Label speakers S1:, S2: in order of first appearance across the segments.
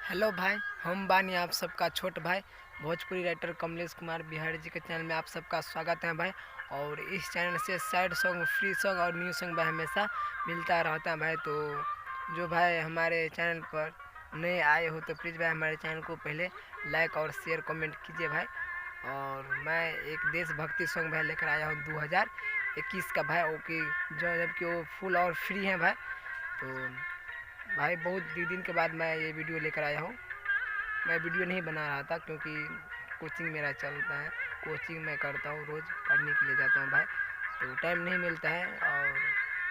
S1: Hello भाई, हम बानी आप सबका छोट भाई भोजपुरी राइटर कमलेश कुमार बिहारी जी के चैनल में आप सबका स्वागत है भाई। और इस चैनल से सैड सॉन्ग, फ्री सॉन्ग और न्यू सॉन्ग भाई हमेशा मिलता रहता है भाई। तो जो भाई हमारे चैनल पर नए आए हो तो प्लीज़ भाई हमारे चैनल को पहले लाइक और शेयर कमेंट कीजिए भाई। और मैं एक देशभक्ति सॉन्ग भाई लेकर आया हूँ 2021 का भाई, ओके, जो जबकि वो फुल और फ्री है भाई। तो भाई बहुत दिन के बाद मैं ये वीडियो लेकर आया हूँ। मैं वीडियो नहीं बना रहा था क्योंकि कोचिंग मेरा चलता है, कोचिंग मैं करता हूँ, रोज़ पढ़ने के लिए जाता हूँ भाई। तो टाइम नहीं मिलता है और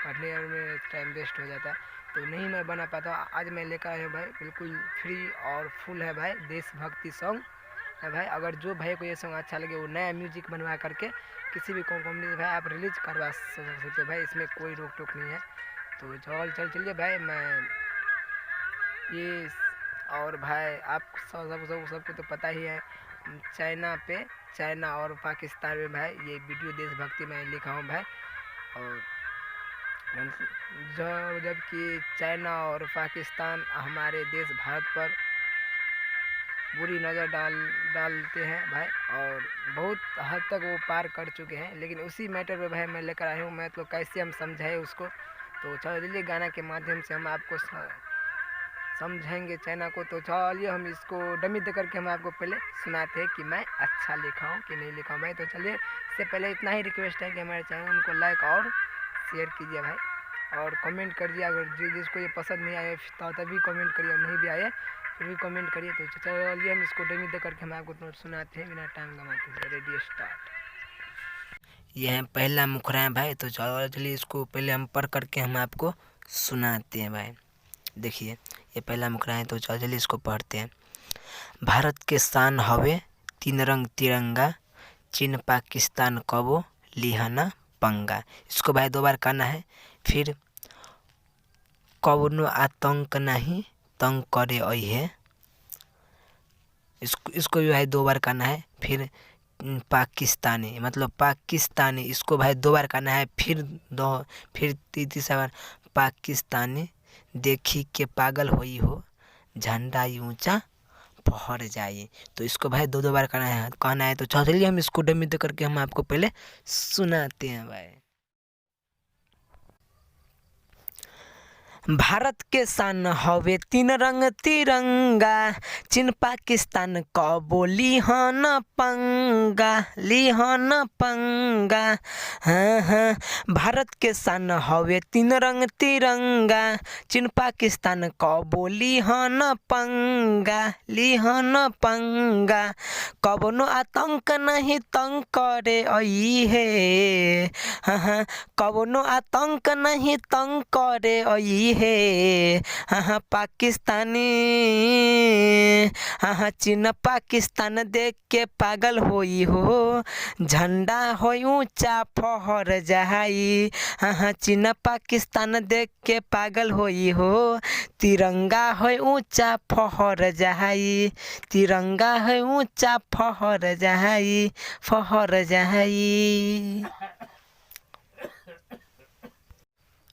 S1: पढ़ने में टाइम वेस्ट हो जाता है, तो नहीं मैं बना पाता। आज मैं लेकर आया हूँ भाई, बिल्कुल फ्री और फुल है भाई, देशभक्ति सॉन्ग है भाई। अगर जो भाई को ये सॉन्ग अच्छा लगे वो नया म्यूजिक बनवा करके किसी भी कंपनी से भाई आप रिलीज करवा सकते हो भाई, इसमें कोई रोक टोक नहीं है। तो चलिए भाई, मैं ये और भाई आप सबको तो पता ही है, चाइना और पाकिस्तान में भाई ये वीडियो देशभक्ति में लिखा हूँ भाई। और जबकि चाइना और पाकिस्तान हमारे देश भारत पर बुरी नज़र डालते हैं भाई, और बहुत हद तक वो पार कर चुके हैं। लेकिन उसी मैटर पे भाई मैं लेकर आया हूँ, मैं तो कैसे हम समझाए उसको। तो चलिए गाना के माध्यम से हम आपको समझेंगे चाइना को। तो चलिए हम इसको डमी दे करके हम आपको पहले सुनाते हैं कि मैं अच्छा लिखा हूँ कि नहीं लिखा हूँ भाई। तो चलिए, इससे पहले इतना ही रिक्वेस्ट है कि हमारे चैनल को लाइक और शेयर कीजिए भाई, और कमेंट करिए। अगर जिसको ये पसंद नहीं आए तो तभी कमेंट करिए, नहीं भी आए फिर भी कमेंट करिए। तो चलिए हम इसको डमी दे करके हम आपको सुनाते हैं बिना टाइम गंवाते हुए। Ready start. ये है पहला मुखरा है भाई, तो चलिए इसको पहले हम पढ़ करके हम आपको सुनाते हैं भाई। देखिए ये पहला मुखरा है, तो चलिए इसको पढ़ते हैं। भारत के शान हवे तीन रंग तिरंगा, चीन पाकिस्तान कबो लिहाना पंगा। इसको भाई 2 बार कहना है। फिर कवनो आतंक नहीं तंग करे है, इसको भी भाई 2 बार कहना है। फिर पाकिस्तानी मतलब पाकिस्तानी, इसको भाई 2 बार कहना है। फिर तीसरा बार पाकिस्तानी देखी के पागल होई हो, झंडा ऊंचा फहर जाए। तो इसको भाई 2 बार कहना है। तो चलिए हम इसको डमी दे करके हम आपको पहले सुनाते हैं भाई। भारत के शान हवे तीन रंग तिरंगा, चीन पाकिस्तान कबो लिहन पंगा। हाँ, भारत के शान हवे तीन रंग तिरंगा, चीन पाकिस्तान कबो लिहन पंगा। कबनो आतंक नहीं तंग करे है, हाँ, कबनो आतंक नहीं तंग करे है। हाँ, पाकिस्तानी, हाँ, चीन पाकिस्तान देख के पागल होई हो, झंडा हो ऊंचा फहर जाई। हाँ, चीन पाकिस्तान देख के पागल होई हो, तिरंगा हो ऊंचा फहर जाई, तिरंगा है ऊंचा फहर जाई।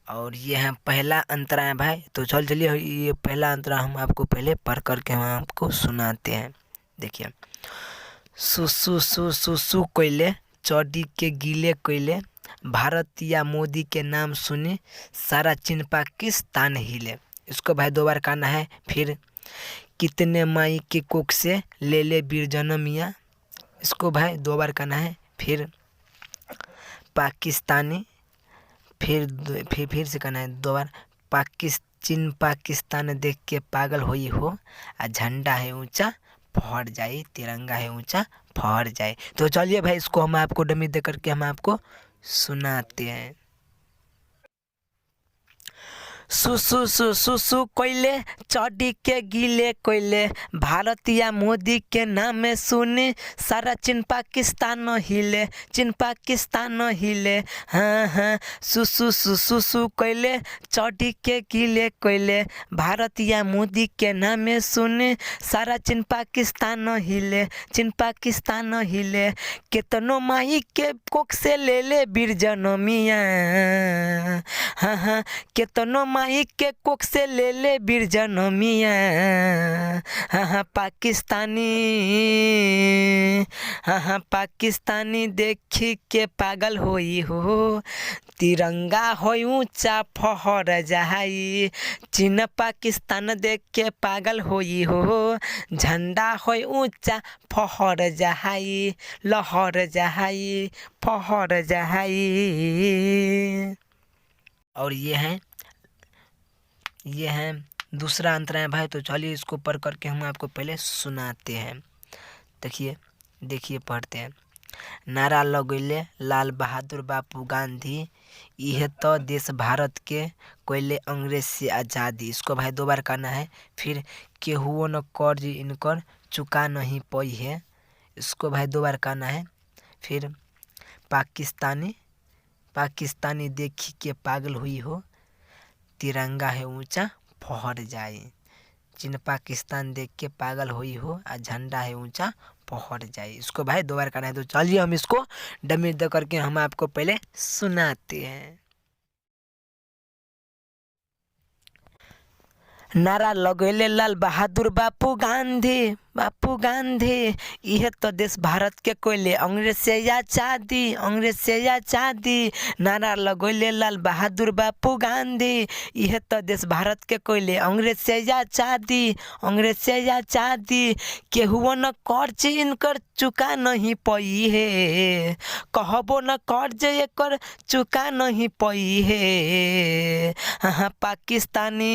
S1: और ये है पहला अंतरा है भाई। तो चलिए ये पहला अंतरा हम आपको पहले पढ़ करके हम आपको सुनाते हैं। देखिए, सुसु सु सुसु कोयले चौड़ी के गीले कोयले, भारत या मोदी के नाम सुने सारा चीन पाकिस्तान हिले। इसको भाई 2 बार कहना है। फिर कितने माई के कोख से ले ले वीर जनमिया, इसको भाई 2 बार कहना है। फिर पाकिस्तानी, फिर से कहना है 2 बार। चीन पाकिस्तान देख के पागल होई हो, आ झंडा है ऊंचा फहर जाए, तिरंगा है ऊंचा फहर जाए। तो चलिए भाई इसको हम आपको डमी दे करके हम आपको सुनाते हैं। सुसु कोयले चौड़ी के गीले कोयले, भारत या मोदी के नाम सुने सारा चीन पाकिस्तान हिले, चीन पाकिस्तान हिले। हाँ, सुसु कोयले चौड़ी के गीले कोयले, भारत या मोदी के नाम सुने सारा चीन पाकिस्तान हिले, चीन पाकिस्तान हिले। केतनो माई के कोख से ले ले वीर जनमिया, हाँ, केतनो माई के कोख से ले ले बीर जनमिया। हाँ पाकिस्तानी, हाँ पाकिस्तानी देखी के पागल होई हो। तिरंगा हो ऊंचा फहर जाई, चीन पाकिस्तान देख के पागल होई हो। झंडा हो ऊंचा फहर जाई, लहर जाई, फहर जाई। और ये है दूसरा अंतरा है भाई। तो चलिए इसको पढ़ करके हम आपको पहले सुनाते हैं। देखिए पढ़ते हैं। नारा लगैले लाल बहादुर बापू गांधी, यह तो देश भारत के कोयले अंग्रेज से आज़ादी। इसको भाई 2 बार करना है। फिर केहुओ न कर्ज इनकर चुका नहीं पई है। इसको भाई 2 बार करना है। फिर पाकिस्तानी देखी के पागल हुई हो। तिरंगा है ऊंचा फहर जाए। चीन पाकिस्तान देख के पागल हुई हो, और झंडा है ऊंचा फहर जाए। इसको भाई 2 बार करना है। तो चलिए हम इसको डमी दे करके हम आपको पहले सुनाते हैं। नारा लगैले लाल बहादुर बापू गांधी, बापू गांधी, यह तो देश भारत के कोयले अंग्रेज से आज़ादी, अंग्रेज से आज़ादी। नारा लगैले लाल बहादुर बापू गांधी, यह तो देश भारत के कोयले अंग्रेज से आज़ादी, अंग्रेज से आज़ादी। केहुओ न कर्ज इनकर चुका नहीं पई है, कहबो न कर्ज एकर चुका नहीं पई है। हाँ पाकिस्तानी,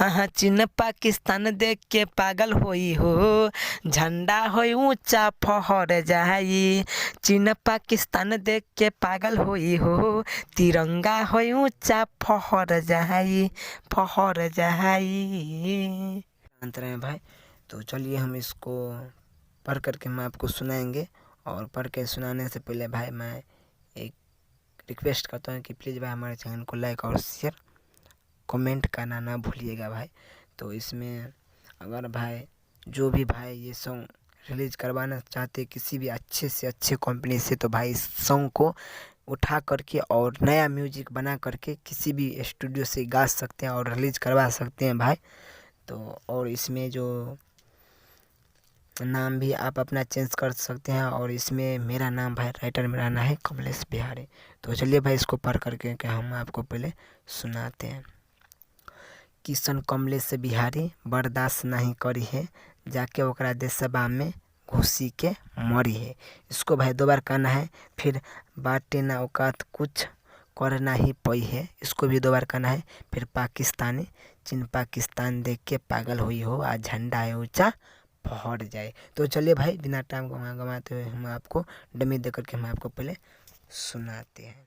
S1: हाँ चीन पाकिस्तान देख के पागल होई हो। झंडा हो ऊंचा फहर जाई, चीन पाकिस्तान देख के पागल होई हो। तिरंगा हो ऊंचा फहर जाई, फहर जाई। अंतर है भाई। तो चलिए हम इसको पढ़ करके हम आपको सुनाएंगे। और पढ़ के सुनाने से पहले भाई मैं एक रिक्वेस्ट करता हूँ कि प्लीज़ भाई हमारे चैनल को लाइक और शेयर कमेंट करना ना भूलिएगा भाई। तो इसमें अगर भाई जो भी भाई ये सॉन्ग रिलीज़ करवाना चाहते किसी भी अच्छे से अच्छे कंपनी से, तो भाई इस सॉन्ग को उठा करके और नया म्यूजिक बना करके किसी भी स्टूडियो से गा सकते हैं और रिलीज़ करवा सकते हैं भाई। तो और इसमें जो नाम भी आप अपना चेंज कर सकते हैं। और इसमें मेरा नाम भाई राइटर मेरा नाम है कमलेश बिहारी। तो चलिए भाई इसको पढ़ करके हम आपको पहले सुनाते हैं। किशन कमलेश बिहारी बर्दाश्त नहीं करी है, जाके ओकरा देशसभा में घुसी के मरी है। इसको भाई 2 बार कहना है। फिर बाटे ना औकात कुछ करना ही पई है। इसको भी 2 बार कहना है। फिर पाकिस्तानी चीन पाकिस्तान देख के पागल हुई हो, आ झंडा है ऊंचा फहर जाए। तो चलिए भाई बिना टाइम गंवाते हुए हम आपको डमी दे करके हम आपको पहले सुनाते हैं।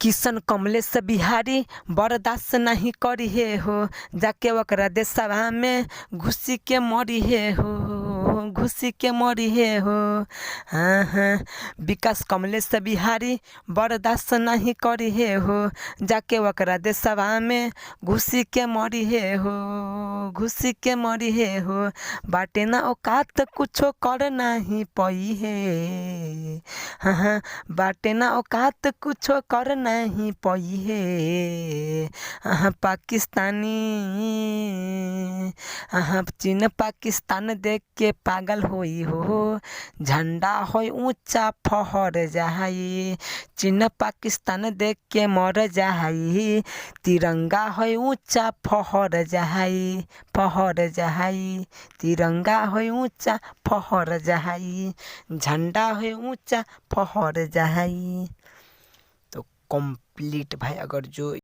S1: किशन कमलेश बिहारी बर्दाश्त नहीं करी है हो, जाके ओकरा देशसभा में घुसी के मरी है हो, घुसी के मरी है हो। हाँ विकास कमलेश बिहारी बर्दाश्त नहीं करी है हो, जाके ओकरा देशसभा में घुसी के मरी है हो, घुसी के मरी है हो। बाटे ना औकात कुछो कर नहीं पई है। हाँ बाटे ना औकात कुछो कर नहीं पई है। हाँ पाकिस्तानी, हाँ चीन पाकिस्तान देख के पागल होई हो। झंडा हो ऊंचा फहर जाई, चीन पाकिस्तान देख के मर जाई। तिरंगा हो ऊंचा फहर जाई, फहर जाई। तिरंगा हो ऊंचा फहर जाई, झंडा हो ऊंचा फहर जाई। तो कंप्लीट भाई अगर जो